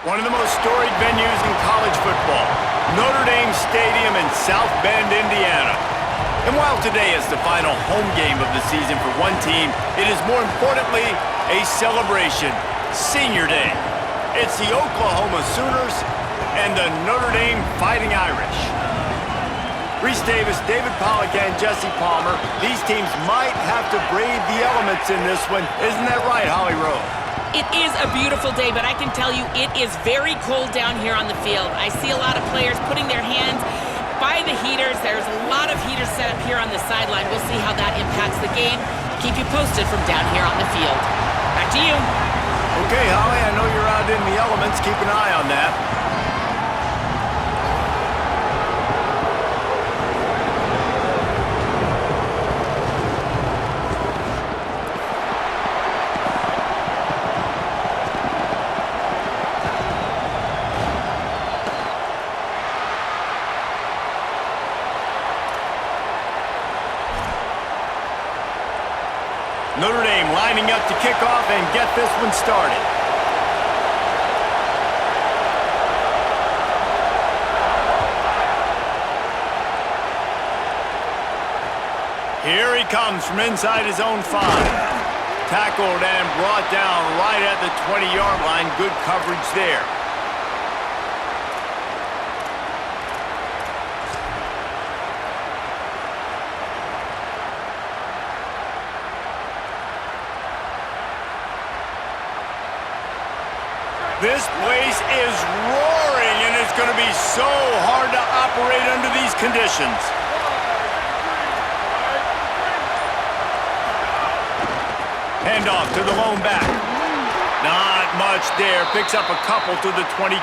One of the most storied venues in college football, Notre Dame Stadium in South Bend, Indiana. And while today is the final home game of the season for one team, it is more importantly a celebration, Senior Day. It's the Oklahoma Sooners and the Notre Dame Fighting Irish. Reese Davis, David Pollack, and Jesse Palmer, these teams might have to brave the elements in this one. Isn't that right, Holly Rowe? It is a beautiful day, but I can tell you it is very cold down here on the field. I see a lot of players putting their hands by the heaters. There's a lot of heaters set up here on the sideline. We'll see how that impacts the game. Keep you posted from down here on the field. Back to you. Okay, Holly, I know you're out in the elements. Keep an eye on that. Notre Dame lining up to kick off and get this one started. Here he comes from inside his own 5. Tackled and brought down right at the 20-yard line. Good coverage there. This place is roaring, and it's going to be so hard to operate under these conditions. Handoff to the lone back. Not much there. Picks up a couple to the 22.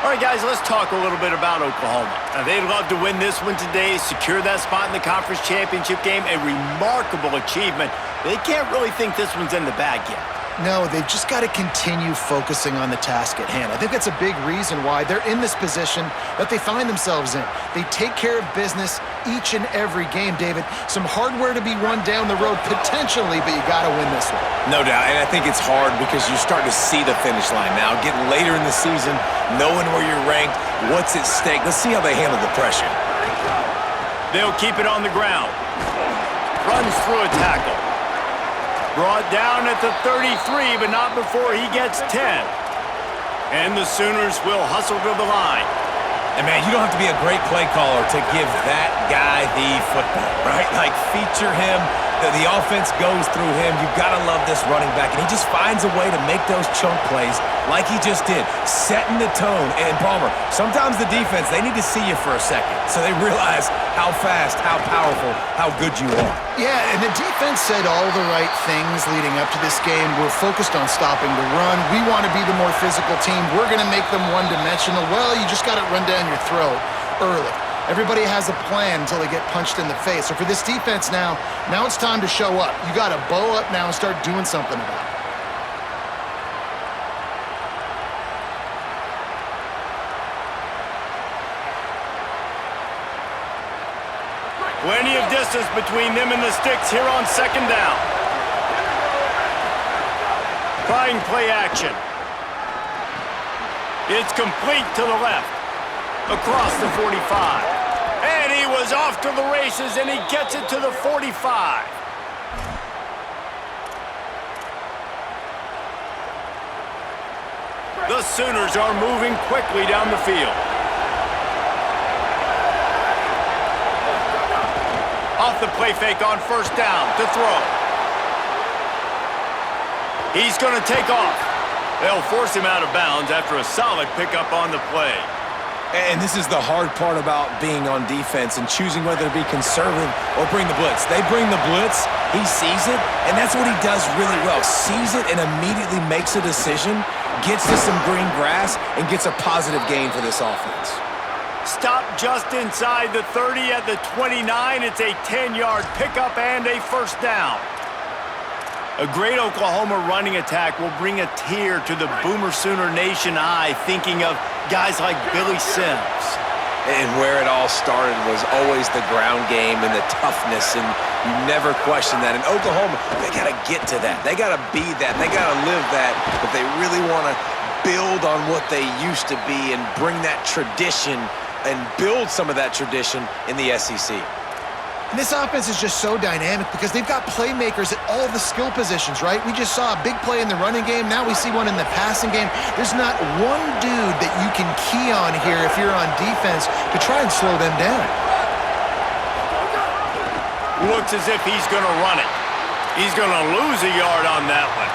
All right, guys, let's talk a little bit about Oklahoma. Now, they'd love to win this one today, secure that spot in the conference championship game, a remarkable achievement. They can't really think this one's in the bag yet. No, they've just got to continue focusing on the task at hand. I think that's a big reason why they're in this position that they find themselves in. They take care of business each and every game, David. Some hardware to be won down the road potentially, but you got to win this one. No doubt, and I think it's hard because you're starting to see the finish line now. Getting later in the season, knowing where you're ranked, what's at stake. Let's see how they handle the pressure. They'll keep it on the ground. Runs through a tackle. Brought down at the 33, but not before he gets 10. And the Sooners will hustle to the line. And, man, you don't have to be a great play caller to give that guy the football, right? Like, feature him. The offense goes through him. You've got to love this running back. And he just finds a way to make those chunk plays like he just did, setting the tone. And, Palmer, sometimes the defense, they need to see you for a second so they realize how fast, how powerful, how good you are. Yeah, and the defense said all the right things leading up to this game. We're focused on stopping the run. We want to be the more physical team. We're going to make them one-dimensional. Well, you just got it run down your throat early. Everybody has a plan until they get punched in the face. So for this defense now it's time to show up. You got to bow up now and start doing something about it. Plenty of distance between them and the sticks here on second down. Trying play action. It's complete to the left. Across the 45. And he was off to the races, and he gets it to the 45. The Sooners are moving quickly down the field. Off the play fake on first down to throw. He's going to take off. They'll force him out of bounds after a solid pickup on the play. And this is the hard part about being on defense and choosing whether to be conservative or bring the blitz. They bring the blitz, he sees it, and that's what he does really well. Sees it and immediately makes a decision, gets to some green grass, and gets a positive gain for this offense. Stop just inside the 30 at the 29. It's a 10-yard pickup and a first down. A great Oklahoma running attack will bring a tear to the Boomer Sooner Nation eye, thinking of guys like Billy Sims. And where it all started was always the ground game and the toughness, and you never question that. In Oklahoma, they got to get to that. They got to be that. They got to live that if they really want to build on what they used to be and bring that tradition and build some of that tradition in the SEC. And this offense is just so dynamic because they've got playmakers at all the skill positions, right? We just saw a big play in the running game. Now we see one in the passing game. There's not one dude that you can key on here if you're on defense to try and slow them down. Looks as if he's going to run it. He's going to lose a yard on that one.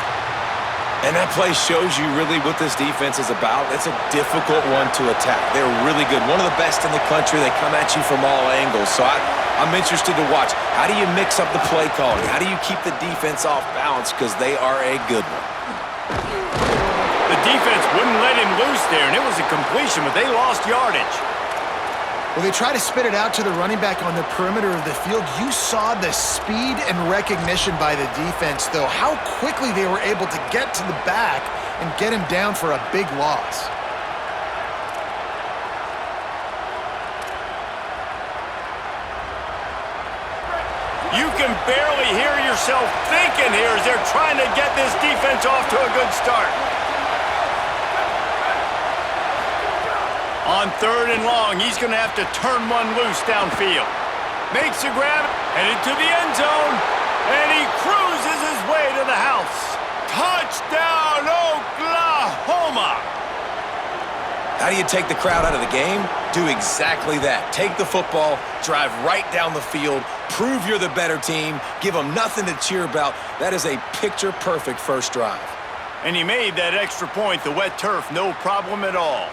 And that play shows you really what this defense is about. It's a difficult one to attack. They're really good. One of the best in the country. They come at you from all angles. So I'm interested to watch. How do you mix up the play calling? How do you keep the defense off balance? Because they are a good one. The defense wouldn't let him loose there, and it was a completion, but they lost yardage. Well, they try to spit it out to the running back on the perimeter of the field. You saw the speed and recognition by the defense, though. How quickly they were able to get to the back and get him down for a big loss. You can barely hear yourself thinking here as they're trying to get this defense off to a good start. On 3rd and long, he's going to have to turn one loose downfield. Makes a grab, headed to the end zone, and he cruises his way to the house. Touchdown, Oklahoma! How do you take the crowd out of the game? Do exactly that. Take the football, drive right down the field, prove you're the better team, give them nothing to cheer about. That is a picture-perfect first drive. And he made that extra point, the wet turf, no problem at all.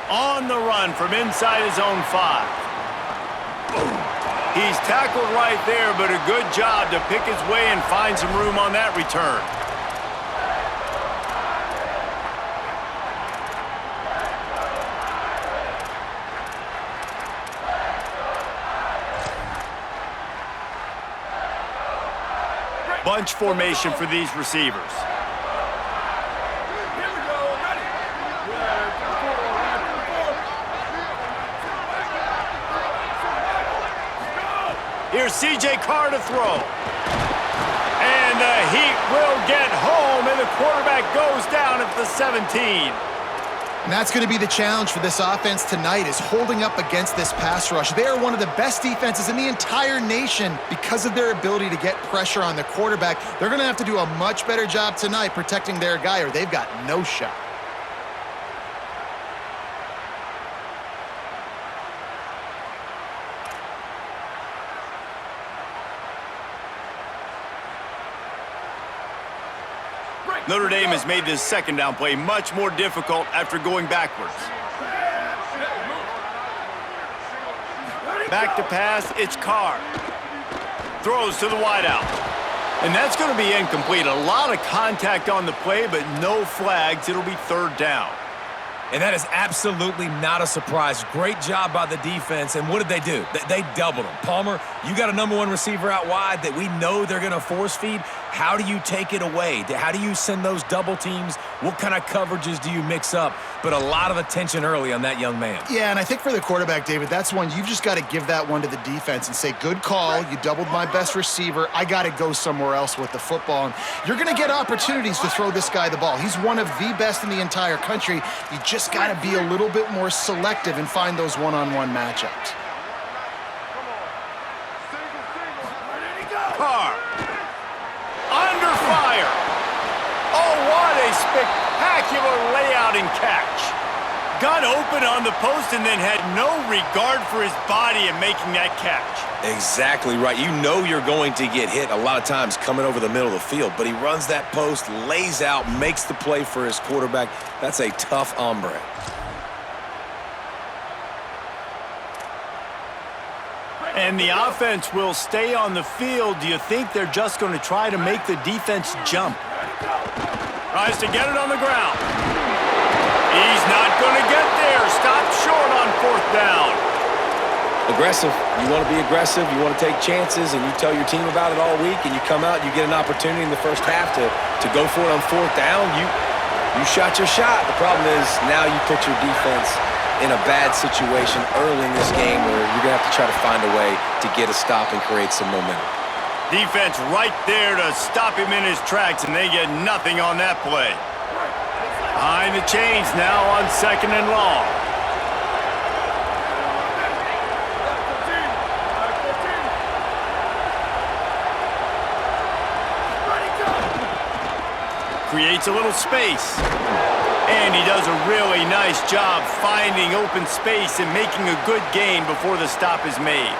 On the run from inside his own 5. He's tackled right there, but a good job to pick his way and find some room on that return. Bunch formation for these receivers. Here's C.J. Carr to throw. And the Heat will get home, and the quarterback goes down at the 17. And that's going to be the challenge for this offense tonight, is holding up against this pass rush. They are one of the best defenses in the entire nation because of their ability to get pressure on the quarterback. They're going to have to do a much better job tonight protecting their guy, or they've got no shot. Notre Dame has made this second down play much more difficult after going backwards. Back to pass, it's Carr. Throws to the wideout. And that's going to be incomplete. A lot of contact on the play, but no flags. It'll be 3rd down. And that is absolutely not a surprise. Great job by the defense. And what did they do? They doubled him. Palmer, you got a #1 receiver out wide that we know they're going to force feed. How do you take it away? How do you send those double teams? What kind of coverages do you mix up? But a lot of attention early on that young man. Yeah, and I think for the quarterback, David, that's one you've just got to give that one to the defense and say, good call. You doubled my best receiver. I got to go somewhere else with the football. And you're going to get opportunities to throw this guy the ball. He's one of the best in the entire country. You just got to be a little bit more selective and find those one-on-one matchups. Carr. Under fire. Oh, what a spectacular layout and catch. Got open on the post and then had no regard for his body in making that catch. Exactly right. You know you're going to get hit a lot of times coming over the middle of the field, but he runs that post, lays out, makes the play for his quarterback. That's a tough hombre. And the offense will stay on the field. Do you think they're just going to try to make the defense jump? Tries to get it on the ground. He's not going to get there. Stopped short on 4th down. Aggressive. You want to be aggressive. You want to take chances, and you tell your team about it all week, and you come out and you get an opportunity in the first half to go for it on 4th down. You shot your shot. The problem is now you put your defense in a bad situation early in this game where you're going to have to try to find a way to get a stop and create some momentum. Defense right there to stop him in his tracks, and they get nothing on that play. Behind the chains now on 2nd and long. Creates a little space. And he does a really nice job finding open space and making a good gain before the stop is made.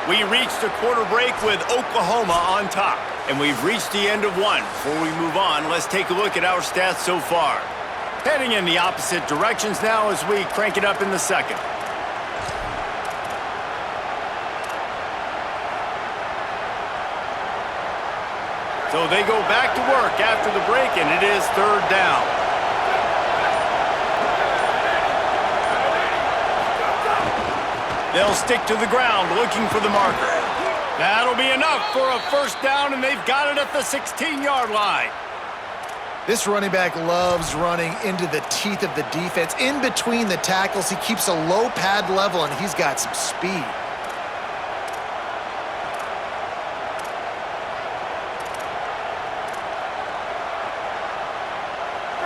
We reached the quarter break with Oklahoma on top. And we've reached the end of one. Before we move on, let's take a look at our stats so far. Heading in the opposite directions now as we crank it up in the second. So they go back to work after the break, and it is 3rd down. They'll stick to the ground looking for the marker. That'll be enough for a 1st down, and they've got it at the 16-yard line. This running back loves running into the teeth of the defense. In between the tackles, he keeps a low pad level, and he's got some speed.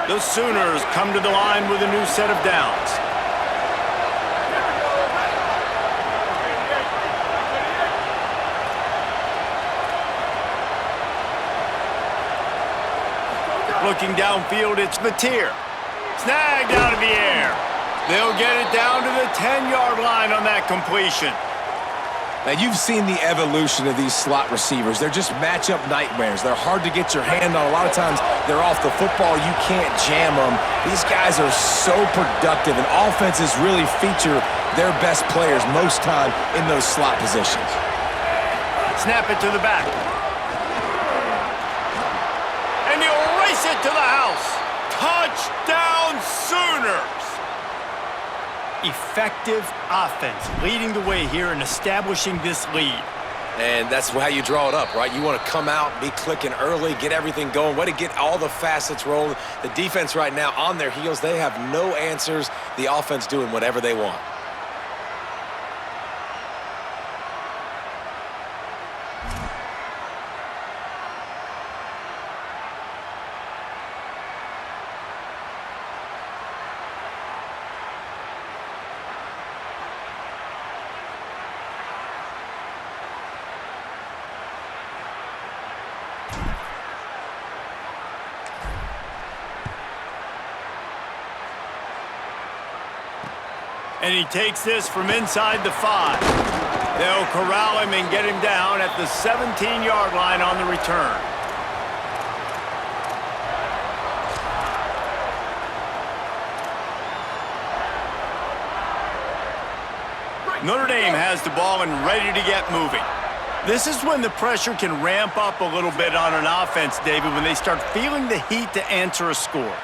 The Sooners come to the line with a new set of downs. Looking downfield, it's Mateer. Snagged out of the air. They'll get it down to the 10-yard line on that completion. Now, you've seen the evolution of these slot receivers. They're just matchup nightmares. They're hard to get your hand on. A lot of times, they're off the football. You can't jam them. These guys are so productive, and offenses really feature their best players most time in those slot positions. Snap it to the back. And he'll race it to the house. Touchdown, Sooners! Effective offense leading the way here and establishing this lead. And that's how you draw it up, right? You want to come out, be clicking early, get everything going, way to get all the facets rolling. The defense right now on their heels, they have no answers. The offense doing whatever they want. And he takes this from inside the 5. They'll corral him and get him down at the 17-yard line on the return. Notre Dame has the ball and ready to get moving. This is when the pressure can ramp up a little bit on an offense, David, when they start feeling the heat to answer a score.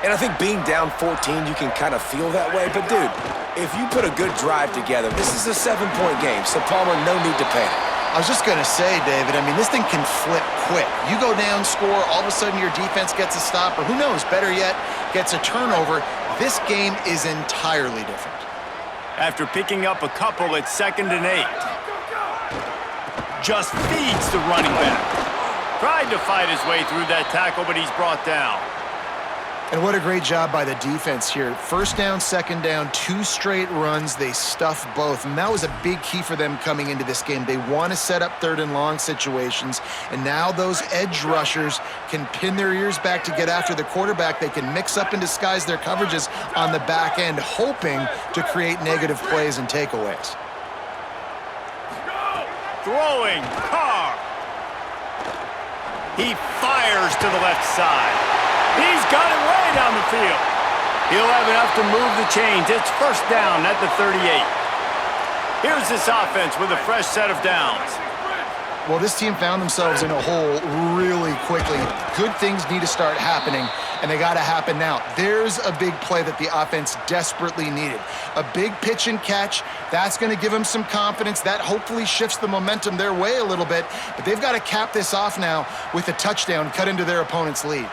And I think being down 14, you can kind of feel that way. But, dude, if you put a good drive together, this is a 7-point game, so Palmer, no need to panic. I was just going to say, David, I mean, this thing can flip quick. You go down, score, all of a sudden your defense gets a stop, or who knows, better yet, gets a turnover. This game is entirely different. After picking up a couple at 2nd and 8. Just feeds the running back. Tried to fight his way through that tackle, but he's brought down. And what a great job by the defense here. 1st down, 2nd down, 2 straight runs. They stuff both. And that was a big key for them coming into this game. They want to set up 3rd and long situations. And now those edge rushers can pin their ears back to get after the quarterback. They can mix up and disguise their coverages on the back end, hoping to create negative plays and takeaways. Throwing, Carr. He fires to the left side. He's got it way down the field. He'll have enough to move the chains. It's 1st down at the 38. Here's this offense with a fresh set of downs. Well, this team found themselves in a hole really quickly. Good things need to start happening, and they got to happen now. There's a big play that the offense desperately needed. A big pitch and catch. That's going to give them some confidence. That hopefully shifts the momentum their way a little bit, but they've got to cap this off now with a touchdown cut into their opponent's lead.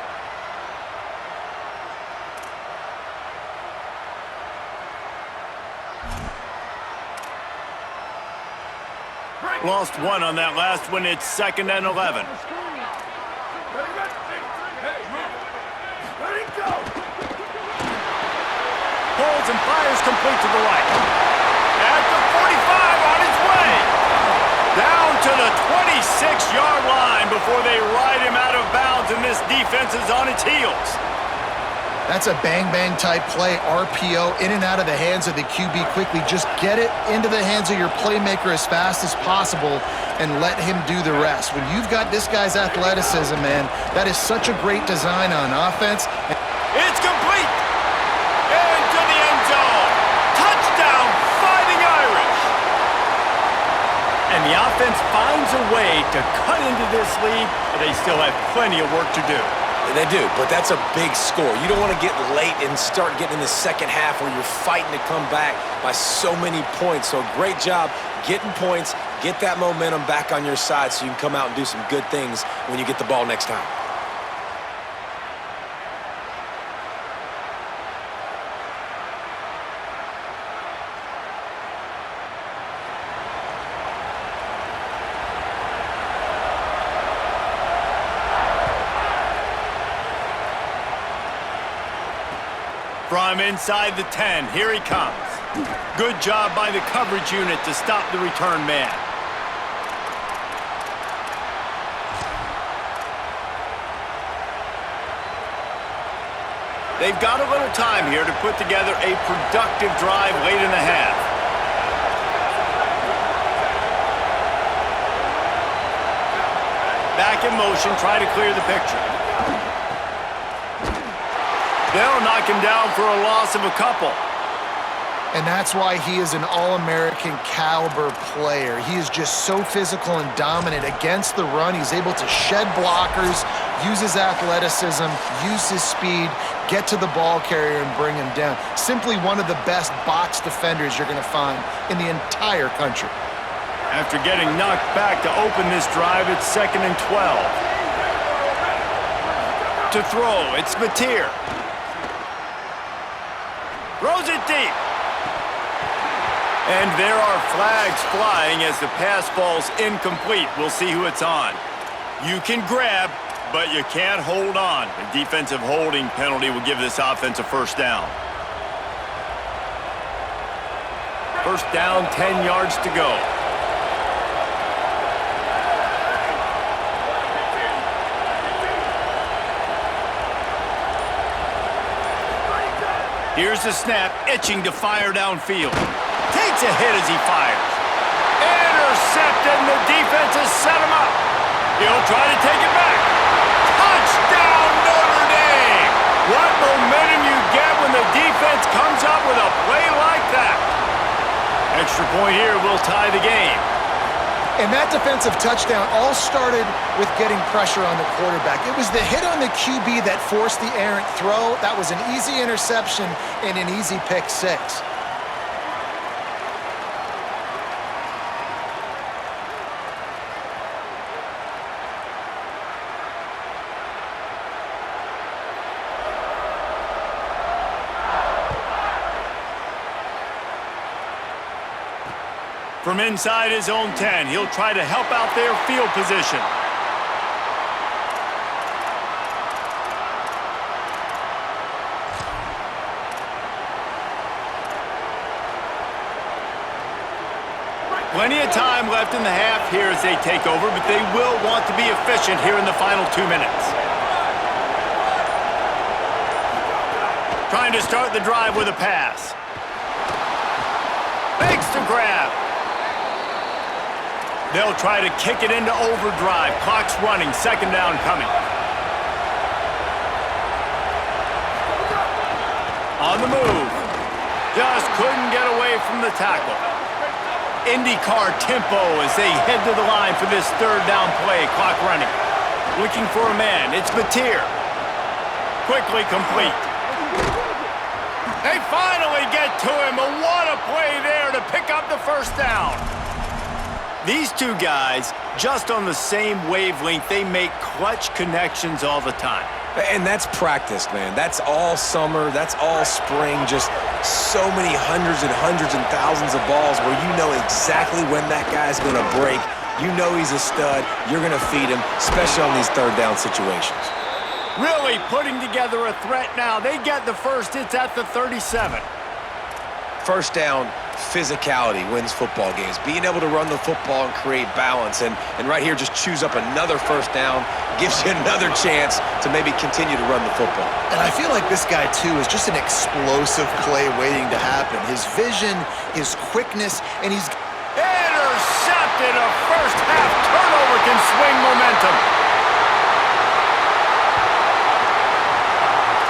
Lost one on that last one. It's 2nd and 11. Ready, go! Pulls and fires complete to the right. At the 45 on its way. Down to the 26-yard line before they ride him out of bounds, and this defense is on its heels. That's a bang-bang type play, RPO, in and out of the hands of the QB quickly. Just get it into the hands of your playmaker as fast as possible and let him do the rest. When you've got this guy's athleticism, man, that is such a great design on offense. It's complete! Into the end zone! Touchdown, Fighting Irish! And the offense finds a way to cut into this lead, but they still have plenty of work to do. They do, but that's a big score. You don't want to get late and start getting in the second half where you're fighting to come back by so many points. So great job getting points, get that momentum back on your side so you can come out and do some good things when you get the ball next time. From inside the 10, here he comes. Good job by the coverage unit to stop the return man. They've got a little time here to put together a productive drive late in the half. Back in motion, try to clear the picture. They'll knock him down for a loss of a couple. And that's why he is an All-American caliber player. He is just so physical and dominant against the run. He's able to shed blockers, use his athleticism, use his speed, get to the ball carrier and bring him down. Simply one of the best box defenders you're going to find in the entire country. After getting knocked back to open this drive, it's 2nd and 12. To throw, it's Mateer. Throws it deep. And there are flags flying as the pass falls incomplete. We'll see who it's on. You can grab, but you can't hold on. A defensive holding penalty will give this offense a first down. First down, 10 yards to go. Here's the snap, itching to fire downfield. Takes a hit as he fires. Intercepted, and the defense has set him up. He'll try to take it back. Touchdown, Notre Dame! What momentum you get when the defense comes up with a play like that. Extra point here will tie the game. And that defensive touchdown all started with getting pressure on the quarterback. It was the hit on the QB that forced the errant throw. That was an easy interception and an easy pick six. From inside his own 10, he'll try to help out their field position. Plenty of time left in the half here as they take over, but they will want to be efficient here in the final 2 minutes. Trying to start the drive with a pass. Fakes to grab. They'll try to kick it into overdrive. Clock's running, 2nd down coming. On the move. Just couldn't get away from the tackle. IndyCar tempo as they head to the line for this third down play. Clock running. Looking for a man. It's Mateer. Quickly complete. They finally get to him. But what a play there to pick up the first down. These two guys, just on the same wavelength, they make clutch connections all the time. And that's practice, man. That's all summer. That's all spring. Just so many hundreds and thousands of balls where you know exactly when that guy's going to break. You know he's a stud. You're going to feed him, especially on these third down situations. Really putting together a threat now. They get the first. It's at the 37. First down, physicality wins football games. Being able to run the football and create balance. And right here, just choose up another first down. Gives you another chance to maybe continue to run the football. And I feel like this guy, too, is just an explosive play waiting to happen. His vision, his quickness, and he's... Intercepted! A first-half turnover can swing momentum.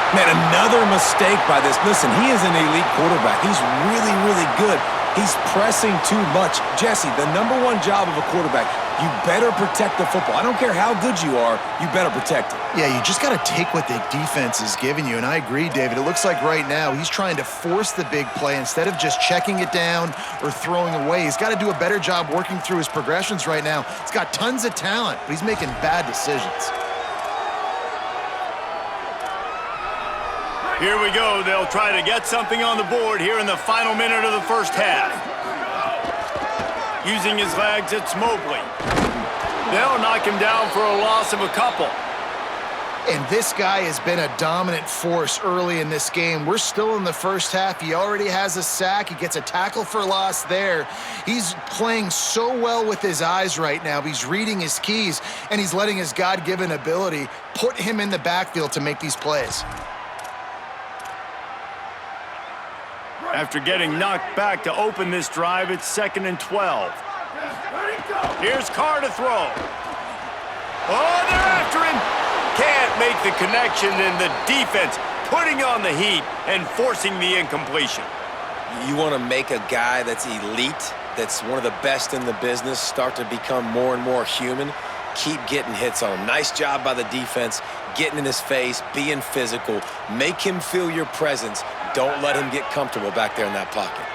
Man, another mistake by this. Listen, he is an elite quarterback. He's really, really good. He's pressing too much. Jesse, the #1 job of a quarterback, you better protect the football. I don't care how good you are, you better protect it. Yeah, you just got to take what the defense is giving you. And I agree, David. It looks like right now he's trying to force the big play instead of just checking it down or throwing away. He's got to do a better job working through his progressions right now. He's got tons of talent, but he's making bad decisions. Here we go. They'll try to get something on the board here in the final minute of the first half. Using his legs, it's Mobley. They'll knock him down for a loss of a couple. And this guy has been a dominant force early in this game. We're still in the first half. He already has a sack. He gets a tackle for loss there. He's playing so well with his eyes right now. He's reading his keys, and he's letting his God-given ability put him in the backfield to make these plays. After getting knocked back to open this drive, it's 2nd and 12. Here's Carr to throw. Oh, they're after him. Can't make the connection, and the defense putting on the heat and forcing the incompletion. You want to make a guy that's elite, that's one of the best in the business, start to become more and more human. Keep getting hits on him. Nice job by the defense, getting in his face, being physical. Make him feel your presence. Don't let him get comfortable back there in that pocket.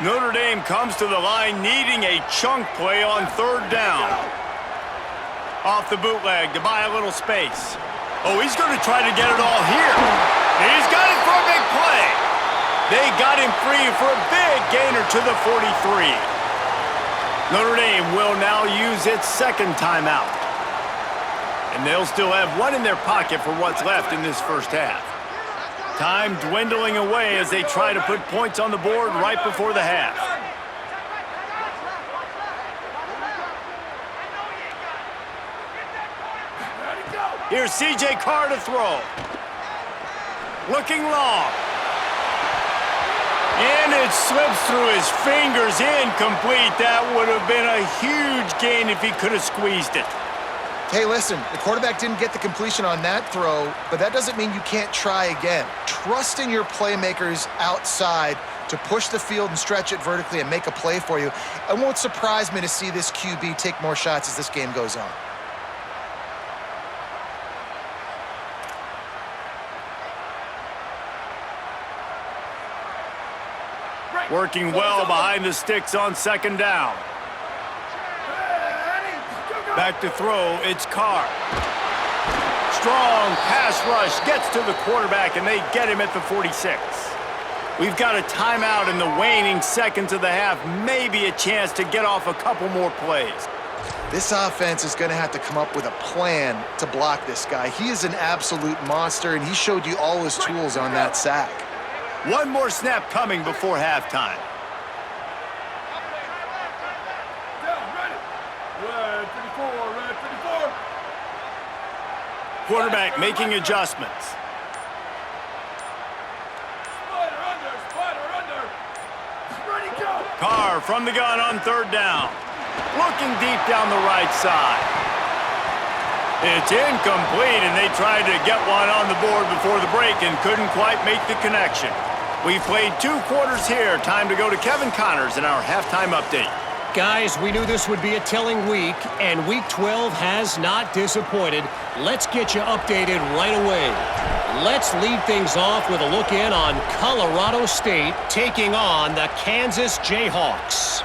Notre Dame comes to the line needing a chunk play on third down. Off the bootleg to buy a little space. Oh, he's going to try to get it all here. He's got it for a big play. They got him free for a big gainer to the 43. Notre Dame will now use its second timeout. And they'll still have one in their pocket for what's left in this first half. Time dwindling away as they try to put points on the board right before the half. Here's C.J. Carr to throw. Looking long. And it slips through his fingers, incomplete. That would have been a huge gain if he could have squeezed it. Hey, listen, the quarterback didn't get the completion on that throw, but that doesn't mean you can't try again. Trust in your playmakers outside to push the field and stretch it vertically and make a play for you. It won't surprise me to see this QB take more shots as this game goes on. Working well behind the sticks on second down. Back to throw, it's Carr. Strong pass rush gets to the quarterback, and they get him at the 46. We've got a timeout in the waning seconds of the half. Maybe a chance to get off a couple more plays. This offense is going to have to come up with a plan to block this guy. He is an absolute monster, and he showed you all his tools on that sack. One more snap coming before halftime. Quarterback making adjustments. Carr from the gun on third down. Looking deep down the right side. It's incomplete, and they tried to get one on the board before the break and couldn't quite make the connection. We've played 2 quarters here. Time to go to Kevin Connors in our halftime update. Guys, we knew this would be a telling week, and Week 12 has not disappointed. Let's get you updated right away. Let's lead things off with a look in on Colorado State taking on the Kansas Jayhawks.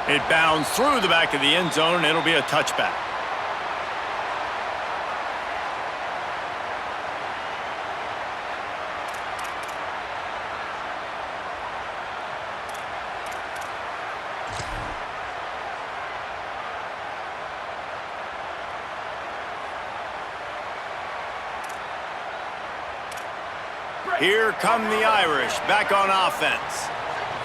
It bounds through the back of the end zone, and it'll be a touchback. Here come the Irish, back on offense.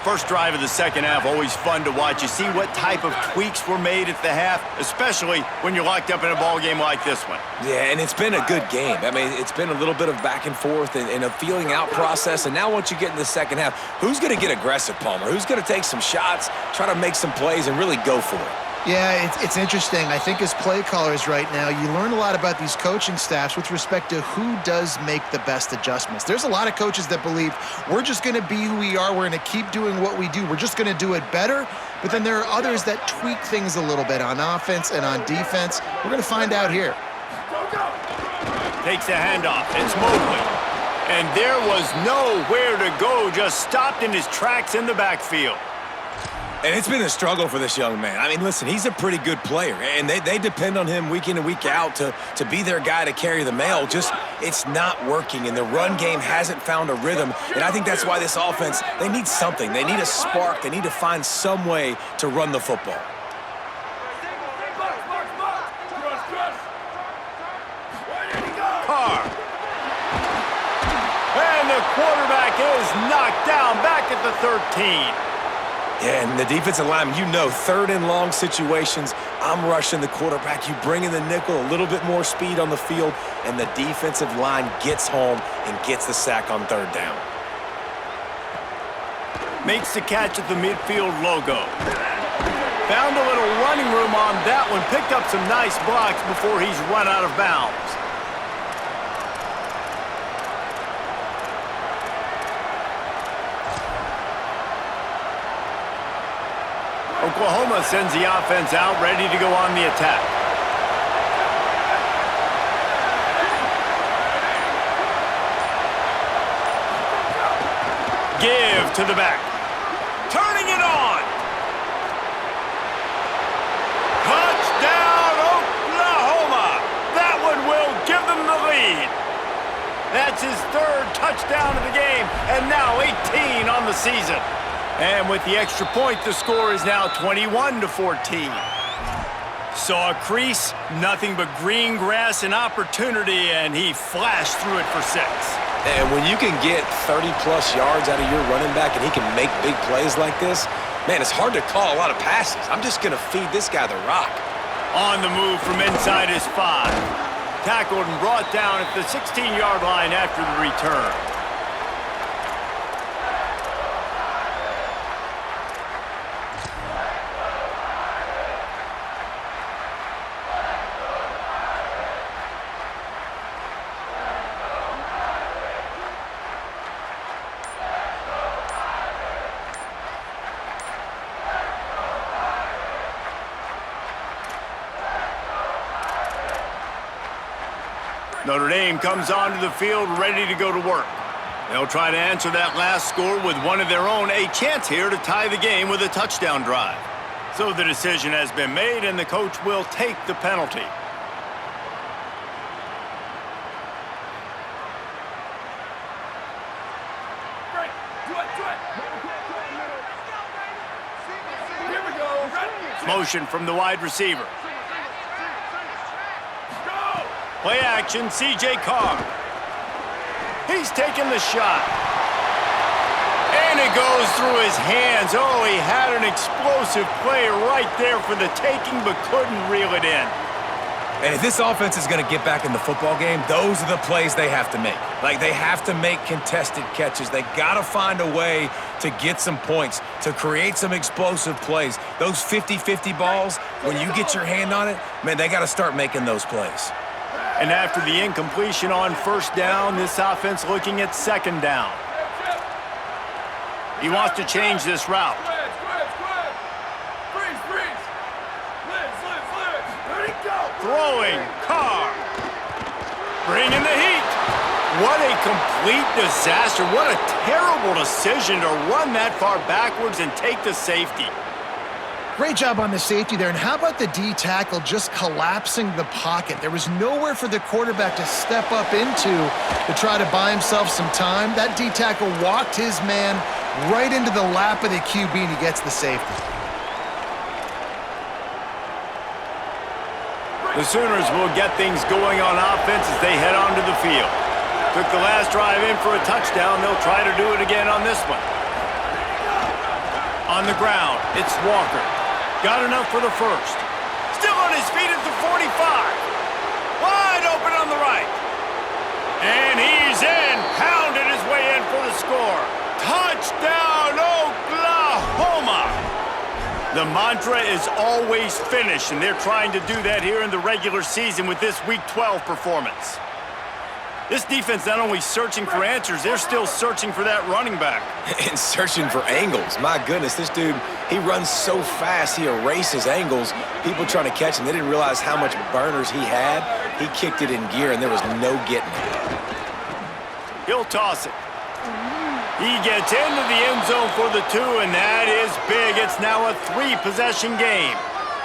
First drive of the second half, always fun to watch. You see what type of tweaks were made at the half, especially when you're locked up in a ball game like this one. Yeah, and it's been a good game. I mean, it's been a little bit of back and forth and a feeling out process. And now once you get in the second half, who's going to get aggressive, Palmer? Who's going to take some shots, try to make some plays, and really go for it? Yeah, it's interesting. I think as play callers right now, you learn a lot about these coaching staffs with respect to who does make the best adjustments. There's a lot of coaches that believe we're just going to be who we are. We're going to keep doing what we do. We're just going to do it better. But then there are others that tweak things a little bit on offense and on defense. We're going to find out here. Takes the handoff. It's Mobley. And there was nowhere to go. Just stopped in his tracks in the backfield. And it's been a struggle for this young man. I mean, listen, he's a pretty good player, and they depend on him week in and week out to be their guy to carry the mail. Just, it's not working, and the run game hasn't found a rhythm, and I think that's why this offense, they need something. They need a spark. They need to find some way to run the football. Carr. And the quarterback is knocked down back at the 13. Yeah, and the defensive lineman, you know, 3rd and long situations, I'm rushing the quarterback. You bring in the nickel, a little bit more speed on the field, and the defensive line gets home and gets the sack on 3rd down. Makes the catch at the midfield logo. Found a little running room on that one. Picked up some nice blocks before he's run out of bounds. Oklahoma sends the offense out, ready to go on the attack. Give to the back. Turning it on. Touchdown, Oklahoma. That one will give them the lead. That's his 3rd touchdown of the game, and now 18 on the season. And with the extra point, the score is now 21-14. Saw a crease, nothing but green grass and opportunity, and he flashed through it for 6. And when you can get 30-plus yards out of your running back and he can make big plays like this, man, it's hard to call a lot of passes. I'm just going to feed this guy the rock. On the move from inside his 5. Tackled and brought down at the 16-yard line after the return. Notre Dame comes onto the field ready to go to work. They'll try to answer that last score with one of their own, a chance here to tie the game with a touchdown drive. So the decision has been made, and the coach will take the penalty. Motion from the wide receiver. Play action, C.J. Carr. He's taking the shot. And it goes through his hands. Oh, he had an explosive play right there for the taking, but couldn't reel it in. And if this offense is going to get back in the football game, those are the plays they have to make. Like, they have to make contested catches. They got to find a way to get some points, to create some explosive plays. Those 50-50 balls, when you get your hand on it, man, they got to start making those plays. And after the incompletion on 1st down, this offense looking at 2nd down. He wants to change this route. Throwing, Carr. Bringing the heat. What a complete disaster. What a terrible decision to run that far backwards and take the safety. Great job on the safety there. And how about the D tackle just collapsing the pocket? There was nowhere for the quarterback to step up into to try to buy himself some time. That D tackle walked his man right into the lap of the QB, and he gets the safety. The Sooners will get things going on offense as they head onto the field. Took the last drive in for a touchdown. They'll try to do it again on this one. On the ground, it's Walker. Got enough for the first. Still on his feet at the 45. Wide open on the right. And he's in. Pounded his way in for the score. Touchdown, Oklahoma! The mantra is always finish, and they're trying to do that here in the regular season with this Week 12 performance. This defense not only searching for answers, they're still searching for that running back. And searching for angles. My goodness, this dude, he runs so fast, he erases angles. People trying to catch him, they didn't realize how much burners he had. He kicked it in gear, and there was no getting it. He'll toss it. He gets into the end zone for the 2, and that is big. It's now a 3-possession game.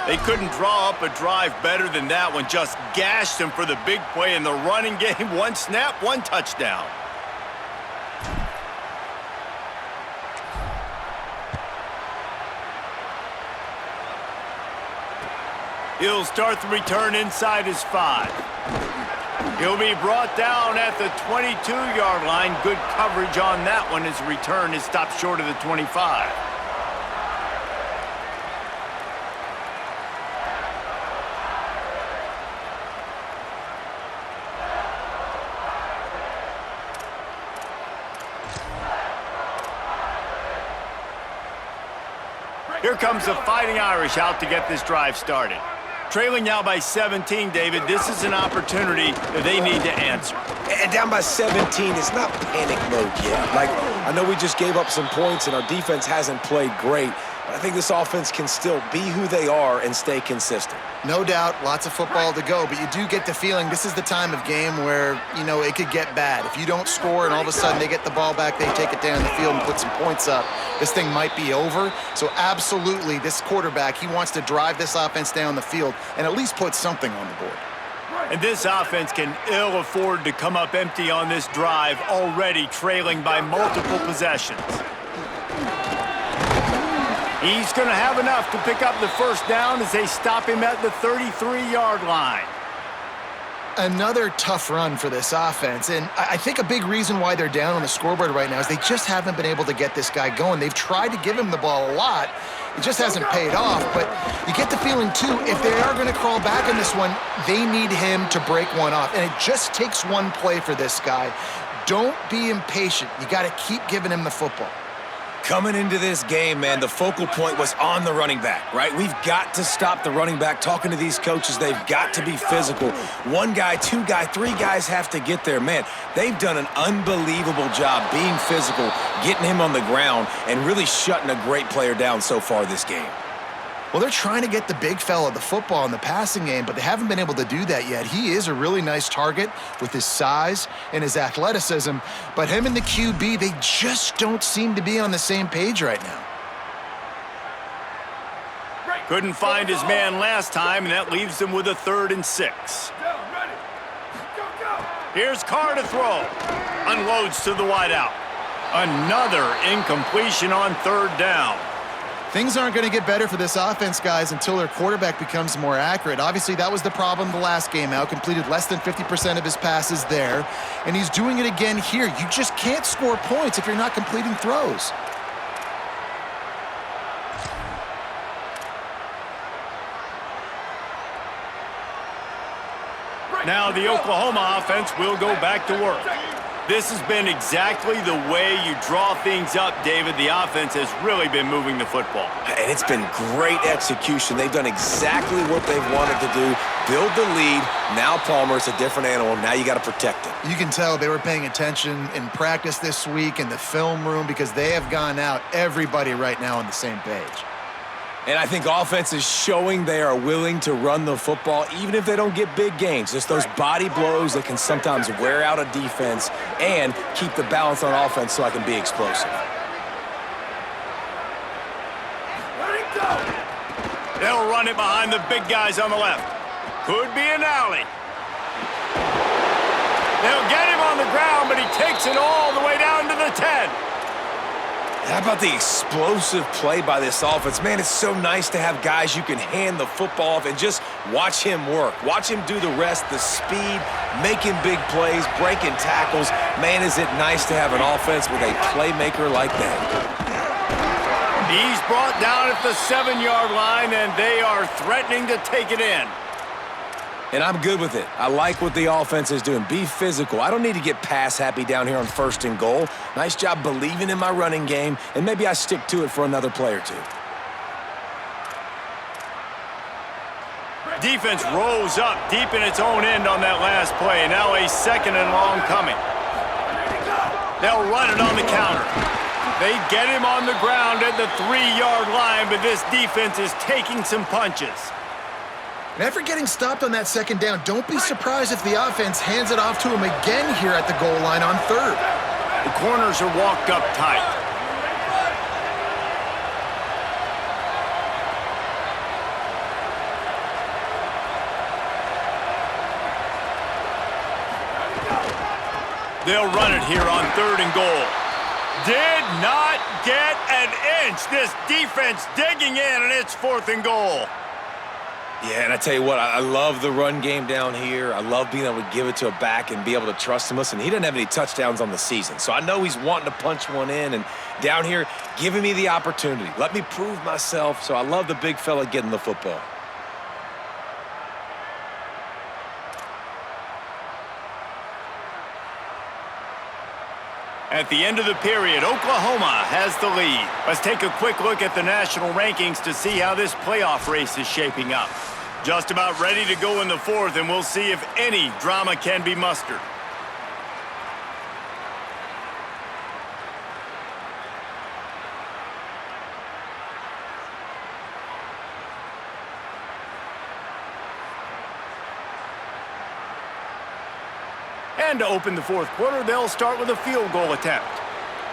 They couldn't draw up a drive better than that one. Just gashed him for the big play in the running game. 1 snap, 1 touchdown. He'll start the return inside his 5. He'll be brought down at the 22-yard line. Good coverage on that one as return is stopped short of the 25. Here comes the Fighting Irish out to get this drive started. Trailing now by 17, David. This is an opportunity that they need to answer. And down by 17, it's not panic mode yet. Like, I know we just gave up some points and our defense hasn't played great, but I think this offense can still be who they are and stay consistent. No doubt, lots of football to go, but you do get the feeling this is the time of game where, you know, it could get bad. If you don't score and all of a sudden they get the ball back, they take it down the field and put some points up, this thing might be over. So absolutely, this quarterback, he wants to drive this offense down the field and at least put something on the board. And this offense can ill afford to come up empty on this drive, already trailing by multiple possessions. He's going to have enough to pick up the first down as they stop him at the 33-yard line. Another tough run for this offense, and I think a big reason why they're down on the scoreboard right now is they just haven't been able to get this guy going. They've tried to give him the ball a lot. It just hasn't paid off, but you get the feeling, too, if they are going to crawl back in this one, they need him to break one off, and it just takes one play for this guy. Don't be impatient. You got to keep giving him the football. Coming into this game, man, the focal point was on the running back, right? We've got to stop the running back. Talking to these coaches, they've got to be physical. 1 guy, 2 guy, 3 guys have to get there. Man, they've done an unbelievable job being physical, getting him on the ground, and really shutting a great player down so far this game. Well, they're trying to get the big fella the football in the passing game, but they haven't been able to do that yet. He is a really nice target with his size and his athleticism, but him and the QB, they just don't seem to be on the same page right now. Couldn't find his man last time, and that leaves them with a 3rd and 6. Here's Carr to throw. Unloads to the wideout. Another incompletion on 3rd down. Things aren't going to get better for this offense, guys, until their quarterback becomes more accurate. Obviously, that was the problem the last game out. Completed less than 50% of his passes there, and he's doing it again here. You just can't score points if you're not completing throws. Now the Oklahoma offense will go back to work. This has been exactly the way you draw things up, David. The offense has really been moving the football. And it's been great execution. They've done exactly what they've wanted to do. Build the lead. Now Palmer's a different animal. Now you got to protect him. You can tell they were paying attention in practice this week in the film room because they have gone out, everybody right now on the same page. And I think offense is showing they are willing to run the football even if they don't get big gains. Just those body blows that can sometimes wear out a defense and keep the balance on offense so I can be explosive. They'll run it behind the big guys on the left. Could be an alley. They'll get him on the ground, but he takes it all the way down to the 10. How about the explosive play by this offense? Man, it's so nice to have guys you can hand the football off and just watch him work. Watch him do the rest, the speed, making big plays, breaking tackles. Man, is it nice to have an offense with a playmaker like that. He's brought down at the 7-yard line, and they are threatening to take it in. And I'm good with it. I like what the offense is doing. Be physical. I don't need to get pass happy down here on 1st and goal. Nice job believing in my running game, and maybe I stick to it for another play or two. Defense rose up deep in its own end on that last play. Now a 2nd and long coming. They'll run it on the counter. They get him on the ground at the 3-yard line, but this defense is taking some punches. And after getting stopped on that 2nd down, don't be surprised if the offense hands it off to him again here at the goal line on 3rd. The corners are walked up tight. They'll run it here on 3rd and goal. Did not get an inch. This defense digging in, and it's 4th and goal. Yeah, and I tell you what, I love the run game down here. I love being able to give it to a back and be able to trust him. Listen, he doesn't have any touchdowns on the season, so I know he's wanting to punch one in. And down here, giving me the opportunity. Let me prove myself, so I love the big fella getting the football. At the end of the period, Oklahoma has the lead. Let's take a quick look at the national rankings to see how this playoff race is shaping up. Just about ready to go in the 4th, and we'll see if any drama can be mustered. And to open the 4th quarter, they'll start with a field goal attempt.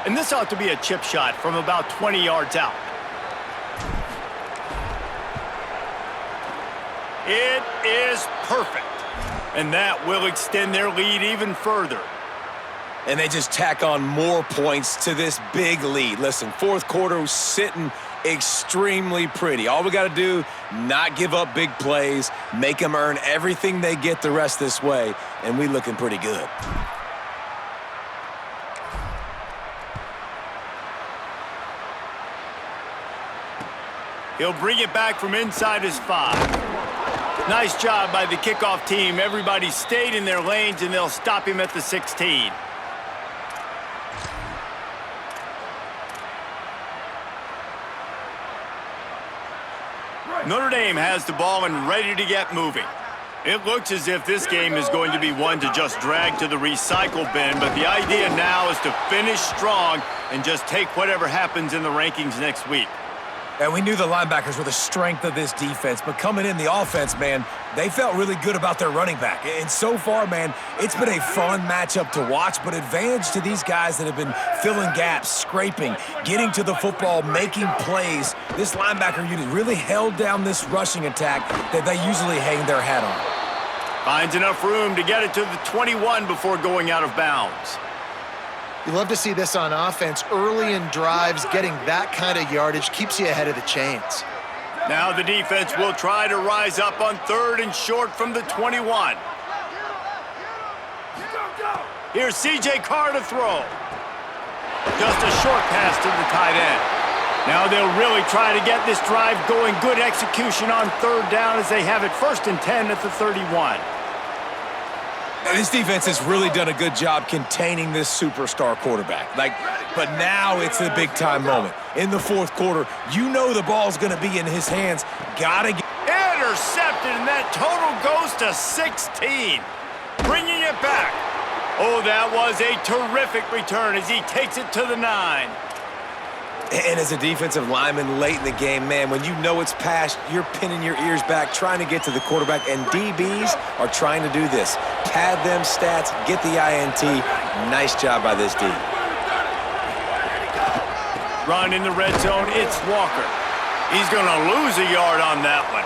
And this ought to be a chip shot from about 20 yards out. It is perfect. And that will extend their lead even further. And they just tack on more points to this big lead. Listen, 4th quarter was sitting extremely pretty. All we got to do, not give up big plays, make them earn everything they get the rest this way, and we looking pretty good. He'll bring it back from inside his 5. Nice job by the kickoff team. Everybody stayed in their lanes, and they'll stop him at the 16. Notre Dame has the ball and ready to get moving. It looks as if this game is going to be one to just drag to the recycle bin, but the idea now is to finish strong and just take whatever happens in the rankings next week. And we knew the linebackers were the strength of this defense, but coming in the offense, man, they felt really good about their running back. And so far, man, it's been a fun matchup to watch, but advantage to these guys that have been filling gaps, scraping, getting to the football, making plays. This linebacker unit really held down this rushing attack that they usually hang their hat on. Finds enough room to get it to the 21 before going out of bounds. You love to see this on offense. Early in drives, getting that kind of yardage keeps you ahead of the chains. Now the defense will try to rise up on 3rd and short from the 21. Here's C.J. Carr to throw. Just a short pass to the tight end. Now they'll really try to get this drive going. Good execution on 3rd down as they have it 1st and 10 at the 31. This defense has really done a good job containing this superstar quarterback. But now it's the big-time moment. In the fourth quarter, you know the ball's going to be in his hands. Gotta get... Intercepted, and that total goes to 16. Bringing it back. Oh, that was a terrific return as he takes it to the 9. And as a defensive lineman late in the game, man, when you know it's past, you're pinning your ears back, trying to get to the quarterback, and DBs are trying to do this. Pad them stats, get the INT. Nice job by this D. Run in the red zone, it's Walker. He's going to lose a yard on that one.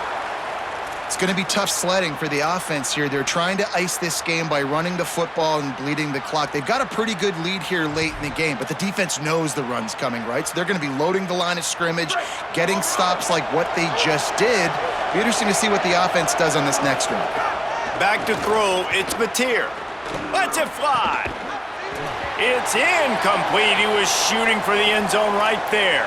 It's going to be tough sledding for the offense here. They're trying to ice this game by running the football and bleeding the clock. They've got a pretty good lead here late in the game, but the defense knows the run's coming, right? So they're going to be loading the line of scrimmage, getting stops like what they just did. Be interesting to see what the offense does on this next one. Back to throw, it's Mateer. Lets it fly. It's incomplete. He was shooting for the end zone right there.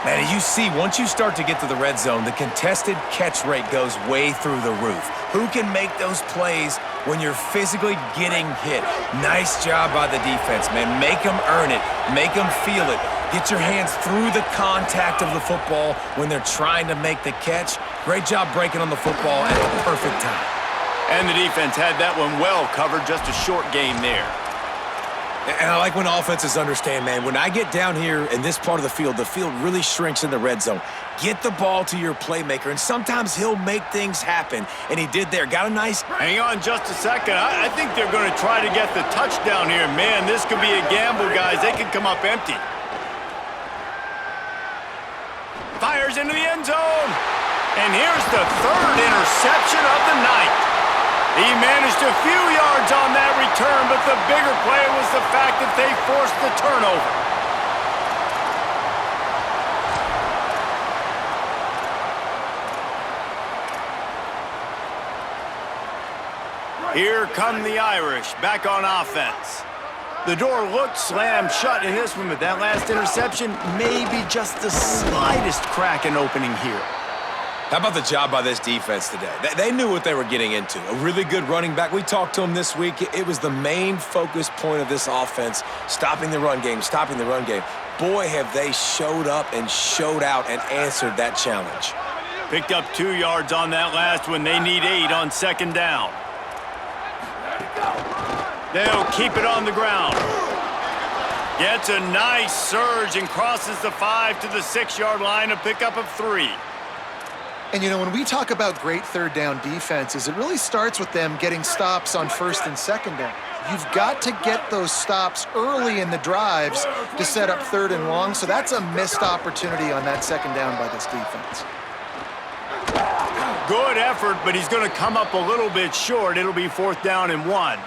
Man, you see, once you start to get to the red zone, the contested catch rate goes way through the roof. Who can make those plays when you're physically getting hit? Nice job by the defense, man. Make them earn it. Make them feel it. Get your hands through the contact of the football when they're trying to make the catch. Great job breaking on the football at the perfect time. And the defense had that one well covered, just a short gain there. And I like when offenses understand, man, when I get down here in this part of the field really shrinks in the red zone. Get the ball to your playmaker, and sometimes he'll make things happen. And he did there. Got a nice... Hang on just a second. I think they're going to try to get the touchdown here. Man, this could be a gamble, guys. They could come up empty. Fires into the end zone. And here's the third interception of the night. He managed a few yards on that return, but the bigger play was the fact that they forced the turnover. Here come the Irish, back on offense. The door looked slammed shut in this one, but that last interception, maybe just the slightest crack in opening here. How about the job by this defense today? They knew what they were getting into. A really good running back. We talked to him this week. It was the main focus point of this offense, stopping the run game, stopping the run game. Boy, have they showed up and showed out and answered that challenge. Picked up 2 yards on that last one. They need 8 on second down. They'll keep it on the ground. Gets a nice surge and crosses the 5 to the 6-yard line, a pickup of 3. And, you know, when we talk about great third down defenses, it really starts with them getting stops on first and second down. You've got to get those stops early in the drives to set up third and long, so that's a missed opportunity on that second down by this defense. Good effort, but he's going to come up a little bit short. It'll be 4th down and 1.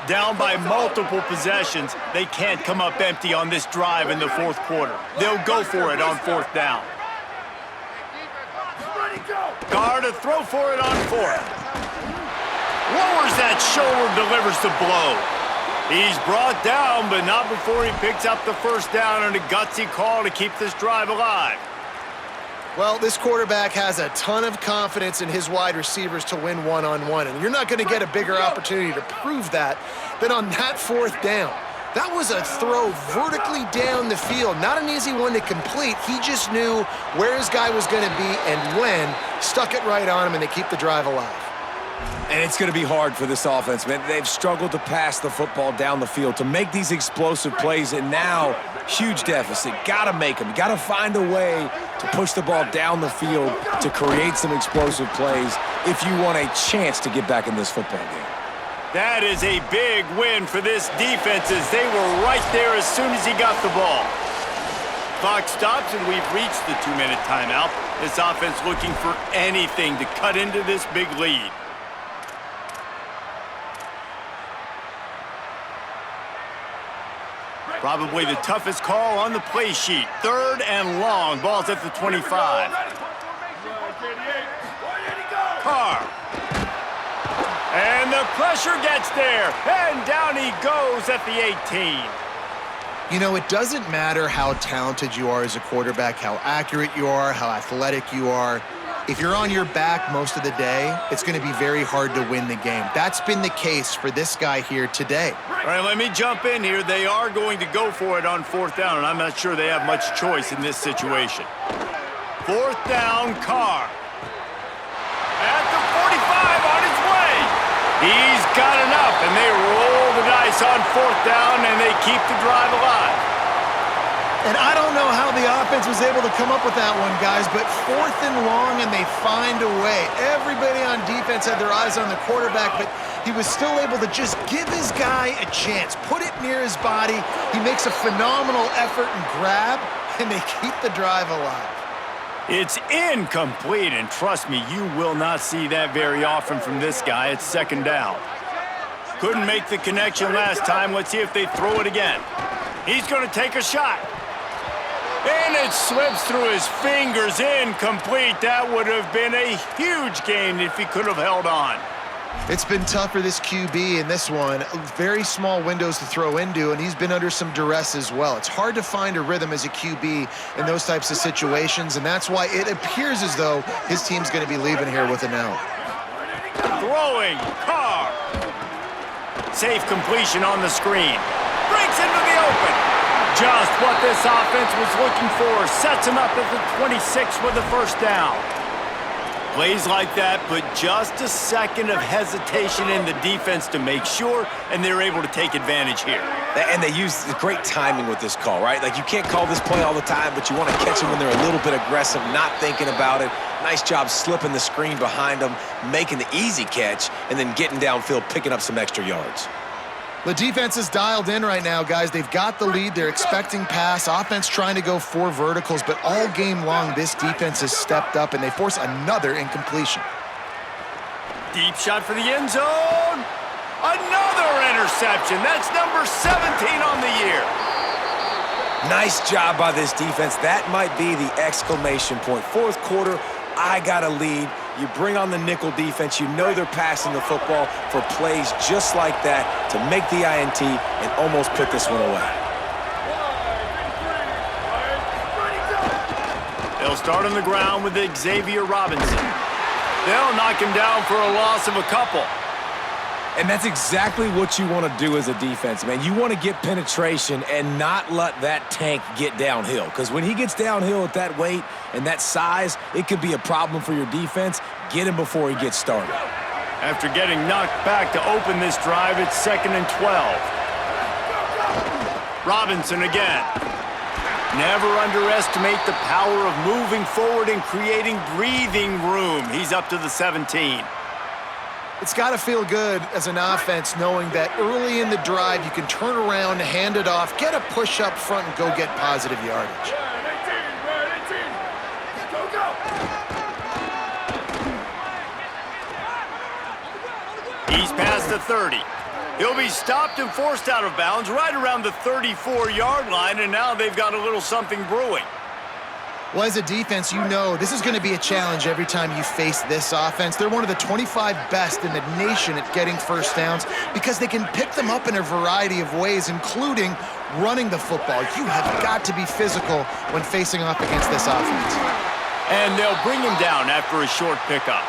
Down by multiple possessions, they can't come up empty on this drive in the fourth quarter. They'll go for it on 4th down. Carr to throw for it on 4th. Lowers that shoulder, delivers the blow. He's brought down, but not before he picks up the 1st down and a gutsy call to keep this drive alive. Well, this quarterback has a ton of confidence in his wide receivers to win one-on-one, and you're not going to get a bigger opportunity to prove that than on that 4th down. That was a throw vertically down the field. Not an easy one to complete. He just knew where his guy was going to be and when, stuck it right on him, and they keep the drive alive. And it's going to be hard for this offense, man. They've struggled to pass the football down the field, to make these explosive plays, and now, huge deficit. Got to make them. Got to find a way to push the ball down the field to create some explosive plays if you want a chance to get back in this football game. That is a big win for this defense as they were right there as soon as he got the ball. Clock stops and we've reached the 2-minute timeout. This offense looking for anything to cut into this big lead. Probably the toughest call on the play sheet. 3rd and long. Ball's at the 25. Carr. And the pressure gets there. And down he goes at the 18. You know, it doesn't matter how talented you are as a quarterback, how accurate you are, how athletic you are. If you're on your back most of the day, it's going to be very hard to win the game. That's been the case for this guy here today. All right, let me jump in here. They are going to go for it on 4th down, and I'm not sure they have much choice in this situation. 4th down, Carr. At the 45, on his way. He's got enough, and they roll the dice on 4th down, and they keep the drive alive. And I don't know how the offense was able to come up with that one, guys, but 4th and long, and they find a way. Everybody on defense had their eyes on the quarterback, but he was still able to just give his guy a chance, put it near his body. He makes a phenomenal effort and grab, and they keep the drive alive. It's incomplete, and trust me, you will not see that very often from this guy. It's 2nd down. Couldn't make the connection last time. Let's see if they throw it again. He's going to take a shot. And it slips through his fingers, incomplete. That would have been a huge gain if he could have held on. It's been tough for this QB in this one. Very small windows to throw into, and he's been under some duress as well. It's hard to find a rhythm as a QB in those types of situations, and that's why it appears as though his team's going to be leaving here with an out. Throwing, Carr. Safe completion on the screen. Breaks into the open. Just what this offense was looking for. Sets him up at the 26 with the 1st down. Plays like that put just a second of hesitation in the defense to make sure, and they're able to take advantage here. And they use great timing with this call, right? Like, you can't call this play all the time, but you want to catch them when they're a little bit aggressive, not thinking about it. Nice job slipping the screen behind them, making the easy catch, and then getting downfield, picking up some extra yards. The defense is dialed in right now, guys. They've got the lead. They're expecting pass. Offense trying to go 4 verticals, but all game long, this defense has stepped up, and they force another incompletion. Deep shot for the end zone. Another interception. That's number 17 on the year. Nice job by this defense. That might be the exclamation point. 4th quarter, I got a lead. You bring on the nickel defense. You know they're passing the football for plays just like that to make the INT and almost put this one away. They'll start on the ground with Xavier Robinson. They'll knock him down for a loss of a couple. And that's exactly what you want to do as a defense, man. You want to get penetration and not let that tank get downhill. Because when he gets downhill at that weight and that size, it could be a problem for your defense. Get him before he gets started. After getting knocked back to open this drive, it's 2nd and 12. Robinson again. Never underestimate the power of moving forward and creating breathing room. He's up to the 17. It's got to feel good as an offense knowing that early in the drive you can turn around, hand it off, get a push up front, and go get positive yardage. He's past the 30. He'll be stopped and forced out of bounds right around the 34-yard line, and now they've got a little something brewing. Well, as a defense, you know this is going to be a challenge every time you face this offense. They're one of the 25 best in the nation at getting 1st downs because they can pick them up in a variety of ways, including running the football. You have got to be physical when facing off against this offense. And they'll bring him down after a short pickup.